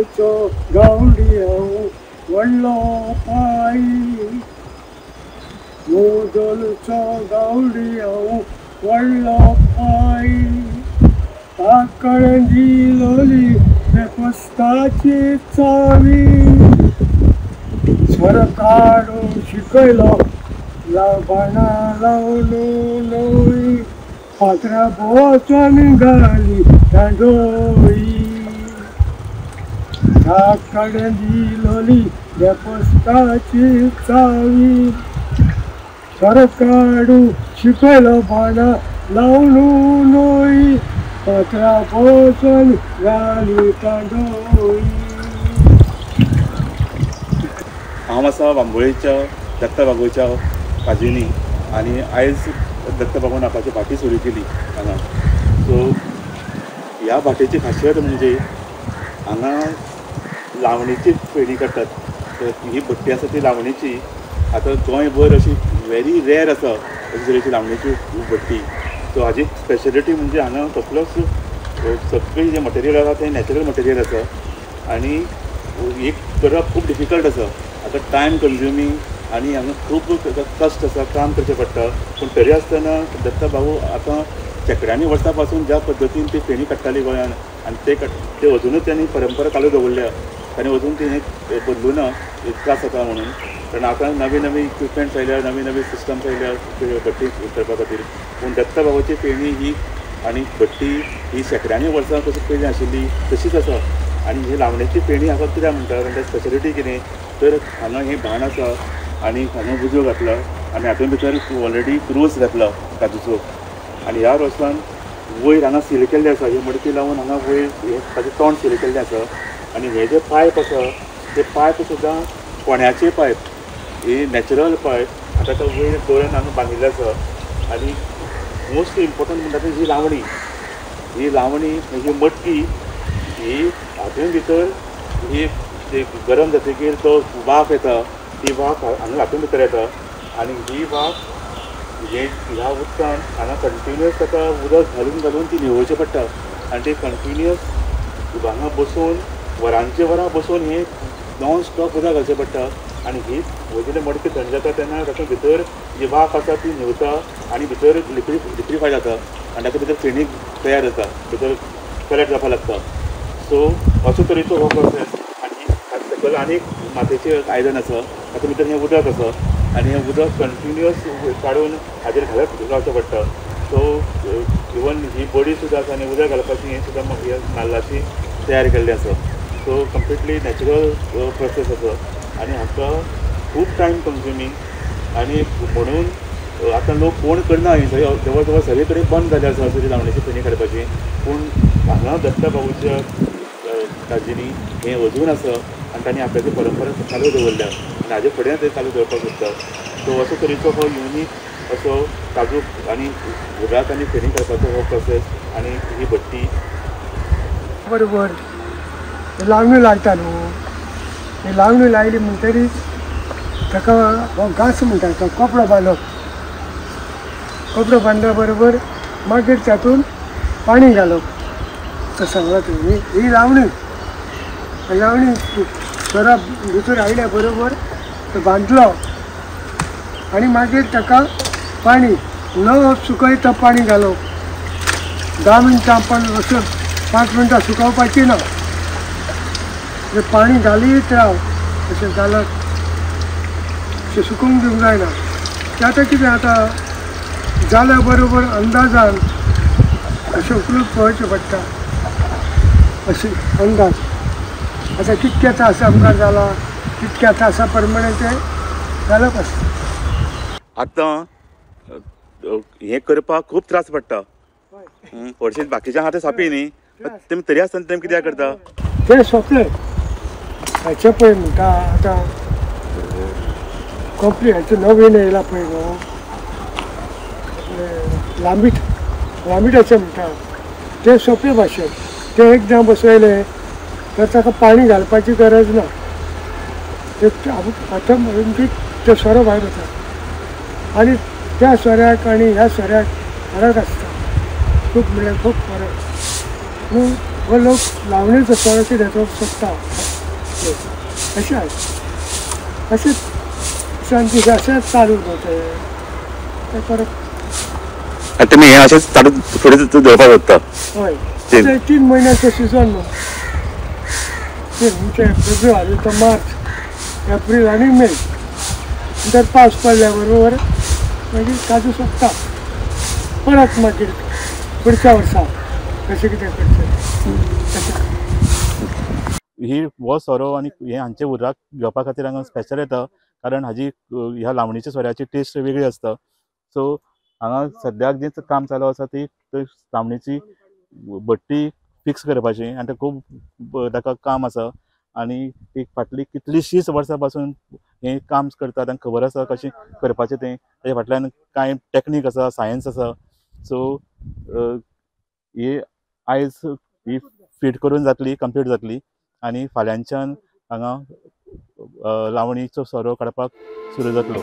मोदलचो गावडियो व्हडलो पायी मोदलचो गावडियो व्हडलो पायी ताकडे दिलोली वेवस्थाची चावी स्वर काडून शिकयलो लावबाणा लावून नोई पात्रा बोचून घाली दांडोई ताकडे दिलोली वेवस्थाची चावी स्वर काडून शिकयलो बाणा लावून नोई पात्रा बोचून घाली दांडोई. हांव आसा बांबोळेच्या दत्ता बागोळच्या काजीनी आनी आयज दत्ता बागोवन आपणाची भाटी सुरू केली हांगा. सो ह्या भाटेची खासियत म्हणजे हांगा लावणीची फेणी काडटात. तर ही भट्टी आसा ती लावणीची आतां गोंयभर अशी व्हेरी रेअर आसा अशे तरेची लावणीची भट्टी. सो हाजी स्पेशलिटी म्हणजे हांगा कसलोच सगळें जें मटेरियल आसा तें नॅचरल मटेरियल आसा आनी एक करप खूब डिफिकल्ट आसा. आतां टायम कन्ज्युमींग आनी हांगा खूब कश्ट आसा, काम करचें पडटा. पूण तरी आसतना दत्ता बाबू आतां शेकड्यांनी वर्सां पासून ज्या पद्दतीन ती फेणी काडटाली गोंयान आनी ते अजुनूच त्यांनी परंपरा चालू दवरल्या. ताणें अजून ती बदलूना एक त्रास जाता म्हणून. कारण आतां नवी नवी इक्विपमेंट्स आयल्या, नवी नवी सिस्टम्स आयल्या भट्टी करपा खातीर. पूण दत्ता बाबाची फेणी ही आनी भट्टी ही शेकड्यांनी वर्सां कशी पयलीं आशिल्ली तशीच आसा. आनी ही लावण्याची फेणी हाका कित्याक म्हणटा कारण स्पेशलिटी कितें तर हांगा हें भाण आसा आनी हांगा उजो घातला आनी हातूंत भितर ऑलरेडी रोस घातला काजूचो. आनी ह्या रोसान वयर हांगा सील केल्लें आसा, ही मडकी लावन हांगा वयर ताजें तोंड सील केल्लें आसा. आनी हे जे पायप आसा ते पायप सुद्दां कोण्याचे पायप, ही नॅचरल पायप आतां तो वयर दवरून हांगा बांदिल्ले आसा. आनी मोस्ट इम्पॉर्टंट म्हणटा ती ही लावणी ही मटकी ही हातूंत भितर ही गरम जातकीर तो वाफ येता, ती वाफ हांगा हातूंत भितर येता आनी ही वाफ ह्या उदकान हांगा कंटिन्युअस ताका उदक घालून ती न्हिवोवचें पडटा. आनी ती कंटिन्युअस हांगा बसून वरांचे वरां बसून हें नॉन स्टॉप उदक घालचें पडटा. आनी ही जेन्ना मडकी थंड जाता तेन्ना ताका भितर जी वाफ आसा ती न्हिवता आनी भितर लिक्विफाय जाता आनी ताका भितर फेणी तयार जाता, भितर कलेक्ट जावपाक लागता. सो असो तरेचो हो प्रोसेस. आनी हाचे सकयल आनीक मातयेचें आयदन आसा, तातूंत भितर हें उदक आसा आनी हें उदक कंटिन्युअस काडून हाजेर घालत रावचें पडटा. सो इवन ही बडी सुद्दां आसा आनी उदक घालपाची हें सुद्दां म्हाका नाल्लाची तयार केल्ली आसा. सो कंप्लिटली नॅचरल प्रोसेस आसा आनी हाका खूब टायम कन्ज्युमींग आनी म्हणून आतां लोक कोण करना ही जवळ जवळ सगळे कडेन बंद जाले आसा अशी लावण्याची फेणी काडपाची. पूण हांगा दत्ता बाबूच्या काजीनी हें अजून आसा आनी तांणी आपल्याची परंपरा चालू दवरल्या आनी हाजे फुडें ते चालू दवरपाक सोदता. सो असो तरेचो हो युनीक असो काजू आनी उदक आनी फेणी काडपाचो हो प्रोसेस आनी ही भट्टी. बरोबर लावणी लायता न्हू, ही लावणी लायली म्हणटरीच ताका हो घास म्हणटा तो कपडो बांदप. कपडो बांदल्या बरोबर मागीर तातूंत पाणी घालप. तो सांगला तुमी ही लावणी सरा भितर आयल्या बरोबर तो बांदलो आनी मागीर ताका पाणी न सुकयता पाणी घालप. 10 मिनटां पण असं 5 मिनटां सुकोवपाची ना, पाणी घालीत राव अशें घालत अशें सुकोवंक दिवंक जायना. तें आतां कितें आतां जाल्या बरोबर अंदाजान अशें उखलून पळोवचें पडटा अशें अंदाज. आतां कितक्या तास आमकां जाला तितक्या तासा प्रमाणे तें घालप आसता. आतां हें करपाक खूब त्रास पडटा. हरशीं बाकीच्या आतां सापी न्ही, तेमी तरी आसतना तेमी कित्याक करता तें सोंपलें. हाचे पळय म्हणटा आतां कंप्लीट नवीन येयला पळय न्हू लांबीटाचें म्हणटा तें सोंपे भाशेन. तें एकदां बसयलें तर ताका पाणी घालपाची गरज ना. आतां म्हणजे तो सोरो भायर वता आनी त्या सोऱ्याक आनी ह्या सोऱ्याक फरक आसता खूब, म्हणल्यार खूब फरक. हो लोक लावणीचो सोरो कितें तो सोंपता. पडटले अशें आहे अशेंच शांती अशेंच चालू होते ते परत तुमी हे अशेंच चालू फुडें दवरपाक सोदता हय ते 3 महिन्याचो सिजन न्हू ते फेब्रुवारी तो मार्च एप्रील आनी मे नंतर पावस पडल्या बरोबर मागीर काजू सोंपता परत मागीर फुडच्या वर्सा कशें कितें करचें ही हो सोरो आनी हे हांचे उर्राक घेवपा खातीर हांगा स्पेशल येता कारण हाजी ह्या लावणीच्या सोऱ्याची टेस्ट वेगळी आसता सो हांगा सद्याक जें काम चालू आसा ती लावणीची भट्टी फिक्स करपाची आनी तें खूब ताका काम आसा आनी ती फाटली कितलींशींच वर्सां पासून हें काम करता तांकां खबर आसा कशें करपाचें तें ताचे फाटल्यान कांय टॅक्नीक आसा सायन्स आसा सो ही आयज ही फीट करून जातली कंप्लीट जातली आनी फाल्यांच्यान हांगा लावणीचो सोरो काडपाक सुरू जातलो.